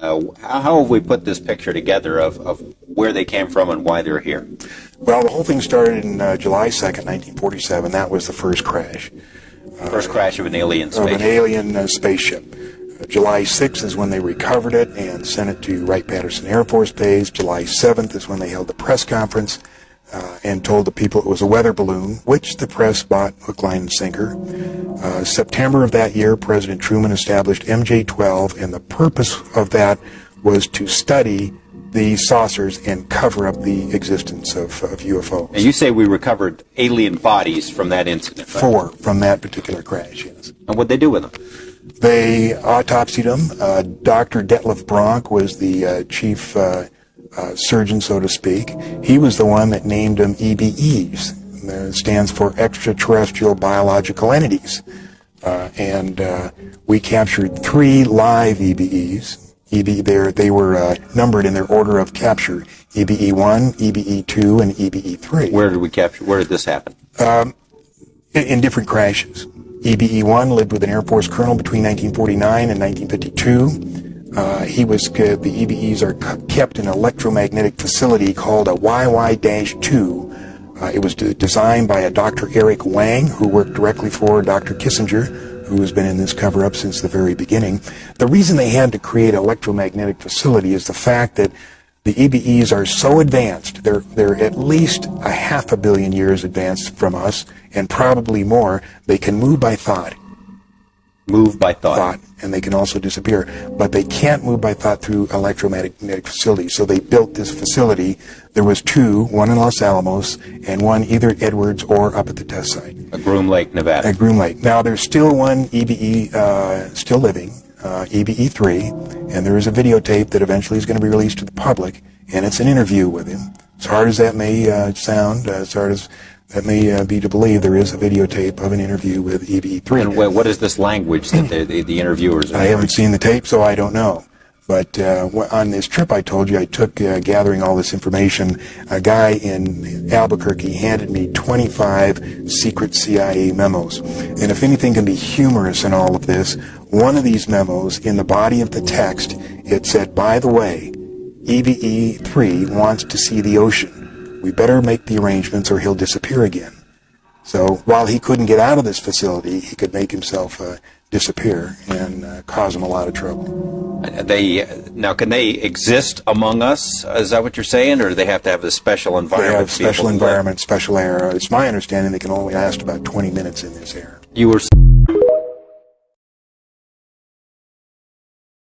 How have we put this picture together of where they came from and why they're here? Well, the whole thing started in July 2nd, 1947. That was the first crash. First crash of an alien spaceship. Of an alien spaceship. July 6th is when they recovered it and sent it to Wright-Patterson Air Force Base. July 7th is when they held the press conference and told the people it was a weather balloon, which the press bought hook, line, and sinker. September of that year, President Truman established MJ-12, and the purpose of that was to study the saucers and cover up the existence of UFOs. And you say we recovered alien bodies from that incident? Right? 4 from that particular crash, yes. And what'd they do with them? They autopsied them. Dr. Detlef Bronk was the chief surgeon, so to speak. He was the one that named them EBEs. It stands for extraterrestrial biological entities. And we captured 3 live EBEs. They were numbered in their order of capture: EBE-1, EBE-2, and EBE-3. Where did we capture? Where did this happen? In different crashes. EBE-1 lived with an Air Force colonel between 1949 and 1952. The EBEs are kept in an electromagnetic facility called a YY-2. It was designed by a Dr. Eric Wang, who worked directly for Dr. Kissinger, who has been in this cover-up since the very beginning. The reason they had to create an electromagnetic facility is the fact that the EBEs are so advanced. They're at least a half a billion years advanced from us, and probably more. They can move by thought. Move by thought. And they can also disappear. But they can't move by thought through electromagnetic facilities. So they built this facility. There was 2, one in Los Alamos and one either at Edwards or up at the test site. At Groom Lake, Nevada. At Groom Lake. Now there's still one EBE still living, EBE-3, and there is a videotape that eventually is going to be released to the public, and it's an interview with him. As hard as that may sound, as hard as that may be to believe, there is a videotape of an interview with EBE-3. And what is this language that the interviewers are? I haven't seen the tape, so I don't know. But on this trip I told you I took gathering all this information, a guy in Albuquerque handed me 25 secret CIA memos. And if anything can be humorous in all of this, one of these memos, in the body of the text, it said, "By the way, EBE-3 wants to see the ocean. We better make the arrangements or he'll disappear again." So while he couldn't get out of this facility, he could make himself disappear and cause him a lot of trouble. Now, can they exist among us? Is that what you're saying, or do they have to have this special environment? They have special environment, special air. It's my understanding they can only last about 20 minutes in this air. You were